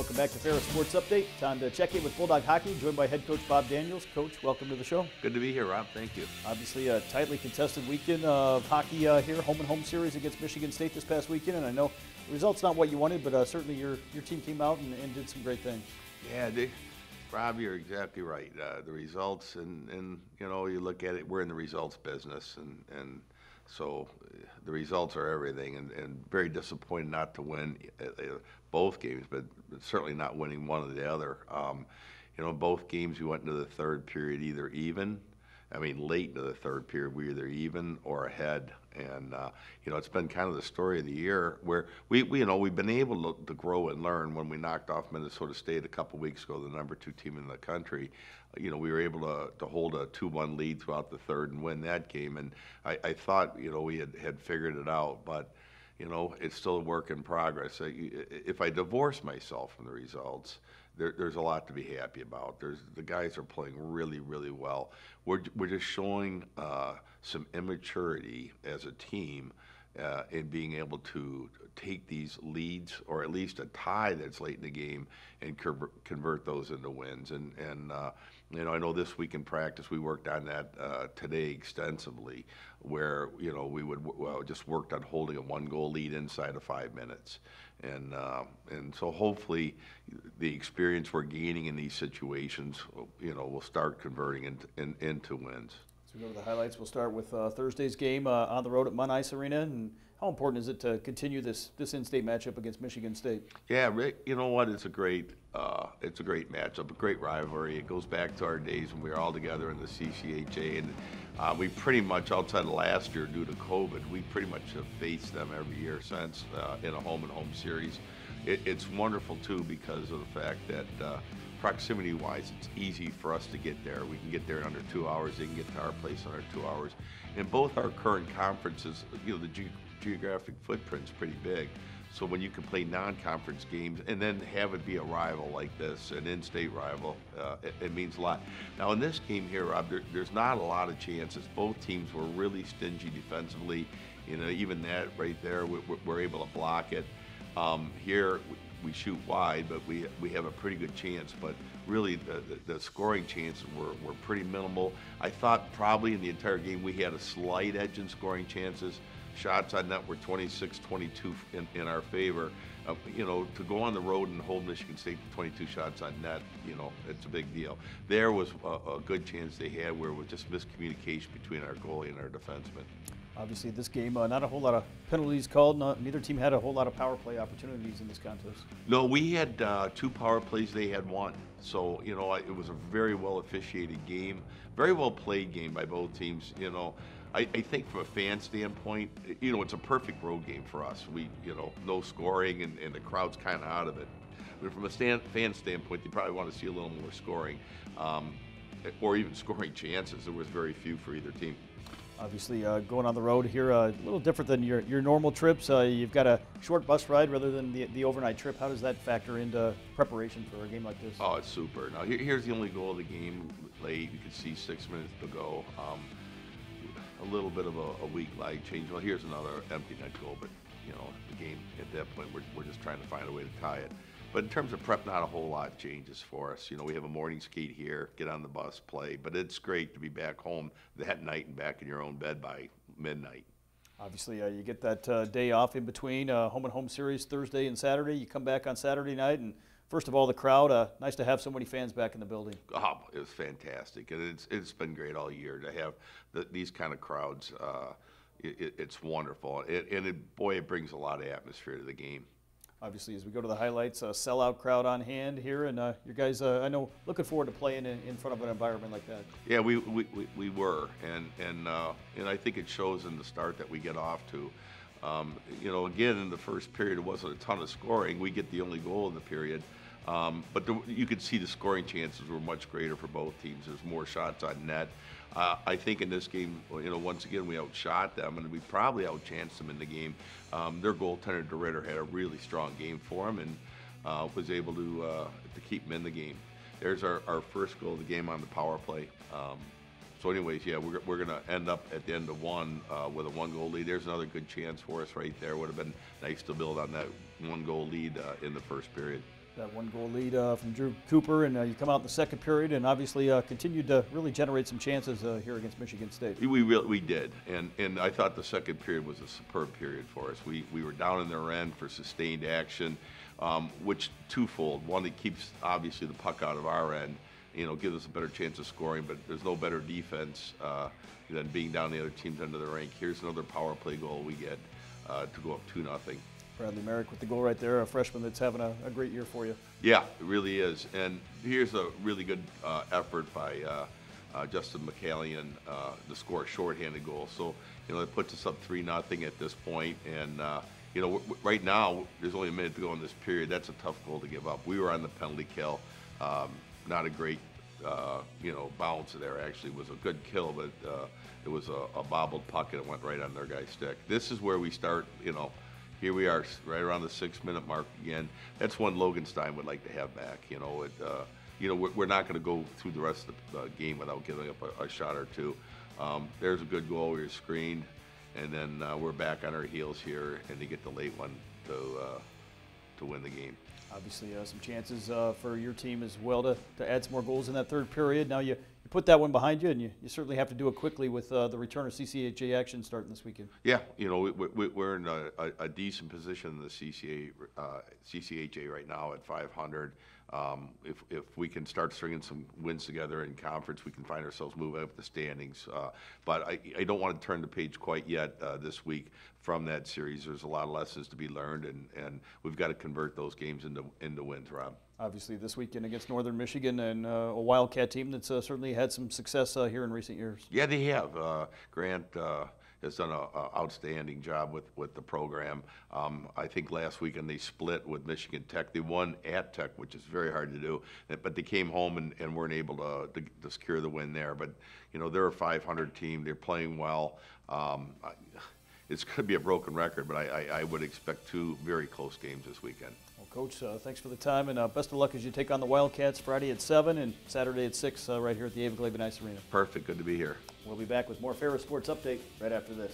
Welcome back to Ferris Sports Update. Time to check in with Bulldog Hockey, joined by head coach Bob Daniels. Coach, welcome to the show. Good to be here, Rob. Thank you. Obviously a tightly contested weekend of hockey here, home and home series against Michigan State this past weekend, and I know the result's not what you wanted, but certainly your team came out and did some great things. Yeah, Rob, you're exactly right. The results, and you know, you look at it, we're in the results business, and so the results are everything, and very disappointed not to win both games, but certainly not winning one or the other. You know, both games we went into the third period either even. I mean, late into the third period, we were either even or ahead, and you know, it's been kind of the story of the year where we've been able to grow and learn. When we knocked off Minnesota State a couple weeks ago, the number 2 team in the country, you know, we were able to hold a 2-1 lead throughout the third and win that game. And I thought, you know, we had figured it out, but you know, it's still a work in progress. If I divorce myself from the results, there's a lot to be happy about. The guys are playing really, really well. We're just showing some immaturity as a team in being able to take these leads, or at least a tie that's late in the game, and convert those into wins. And you know, I know this week in practice we worked on that today extensively, where you know we just worked on holding a 1-goal lead inside of 5 minutes, and so hopefully the experience we're gaining in these situations, you know, will start converting into wins. So we go to the highlights. We'll start with Thursday's game on the road at Munn Ice Arena, and how important is it to continue this in-state matchup against Michigan State? Yeah, Rick, you know what? It's a great matchup, a great rivalry. It goes back to our days when we were all together in the CCHA, and we pretty much, outside of last year due to COVID, we pretty much have faced them every year since in a home-and-home series. It's wonderful too because of the fact that proximity-wise, it's easy for us to get there. We can get there in under 2 hours. They can get to our place in under 2 hours. And both our current conferences, you know, the geographic footprint's pretty big. So when you can play non-conference games and then have it be a rival like this, an in-state rival, it means a lot. Now in this game here, Rob, there's not a lot of chances. Both teams were really stingy defensively. You know, even that right there, we're able to block it. Here we shoot wide, but we have a pretty good chance. But really, the scoring chances were pretty minimal. I thought probably in the entire game we had a slight edge in scoring chances. Shots on net were 26-22 in our favor. You know, to go on the road and hold Michigan State to 22 shots on net, you know, it's a big deal. There was a good chance they had where it was just miscommunication between our goalie and our defenseman. Obviously, this game, not a whole lot of penalties called. Neither team had a whole lot of power play opportunities in this contest. No, we had 2 power plays. They had 1. So, you know, it was a very well officiated game, very well played game by both teams. You know, I think from a fan standpoint, you know, it's a perfect road game for us. You know, no scoring, and the crowd's kind of out of it. But from a fan standpoint, they probably want to see a little more scoring, or even scoring chances. There was very few for either team. Obviously, going on the road here, a little different than your normal trips. You've got a short bus ride rather than the overnight trip. How does that factor into preparation for a game like this? Oh, it's super. Now, here's the only goal of the game late. You can see 6 minutes to go. A little bit of a weak lag change. Well, here's another empty net goal, but you know, the game at that point, we're just trying to find a way to tie it. But in terms of prep, not a whole lot changes for us. You know, we have a morning skate here, get on the bus, play. But it's great to be back home that night and back in your own bed by midnight. Obviously, you get that day off in between home and home series Thursday and Saturday. You come back on Saturday night, and first of all, the crowd. Nice to have so many fans back in the building. Oh, it was fantastic, and it's been great all year to have these kind of crowds. It's wonderful, boy, it brings a lot of atmosphere to the game. Obviously, as we go to the highlights, a sellout crowd on hand here, and your guys, I know, looking forward to playing in front of an environment like that. Yeah, we were, and I think it shows in the start that we get off to. You know, again, in the first period, it wasn't a ton of scoring. We get the only goal in the period, but you could see the scoring chances were much greater for both teams. There's more shots on net. I think in this game, you know, once again, we outshot them, and we probably outchanced them in the game. Their goaltender, DeRitter, had a really strong game for them, and was able to keep them in the game. There's our first goal of the game on the power play. So anyways, yeah, we're going to end up at the end of one with a 1-goal lead. There's another good chance for us right there. Would have been nice to build on that 1-goal lead in the first period. That one goal lead from Drew Cooper, and you come out in the second period and obviously continued to really generate some chances here against Michigan State. We did, and I thought the second period was a superb period for us. We were down in their end for sustained action, which twofold. One, it keeps obviously the puck out of our end, gives us a better chance of scoring, but there's no better defense than being down the other team's end of the rink. Here's another power play goal we get to go up 2-0. Bradley Merrick with the goal right there, a freshman that's having a great year for you. Yeah, it really is. And here's a really good effort by Justin McCallion to score a shorthanded goal. So, it puts us up 3-0 at this point. And, right now, there's only a minute to go in this period. That's a tough goal to give up. We were on the penalty kill. Not a great, bounce there. Actually, it was a good kill, but it was a bobbled puck and it went right on their guy's stick. This is where we start, here we are, right around the 6-minute mark again. That's one Loganstein would like to have back. We're not going to go through the rest of the game without giving up a shot or two. There's a good goal. We were screened, and then we're back on our heels here, and they get the late one to win the game. Obviously, some chances for your team as well to add some more goals in that third period. Now you put that one behind you, and you certainly have to do it quickly with the return of CCHA action starting this weekend. Yeah, we're in a decent position in the CCHA right now at 500. If we can start stringing some wins together in conference, we can find ourselves moving up the standings. But I don't want to turn the page quite yet this week from that series. There's a lot of lessons to be learned, and we've got to convert those games into wins, Rob. Obviously, this weekend against Northern Michigan and a Wildcat team that's certainly had some success here in recent years. Yeah, they have. Grant has done an outstanding job with the program. I think last weekend they split with Michigan Tech. They won at Tech, which is very hard to do, but they came home and weren't able to secure the win there. But, they're a 500 team. They're playing well. It's going to be a broken record, but I would expect two very close games this weekend. Well, Coach, thanks for the time, and best of luck as you take on the Wildcats Friday at 7 and Saturday at 6 right here at the Ava Glaben Ice Arena. Perfect. Good to be here. We'll be back with more Ferris Sports Update right after this.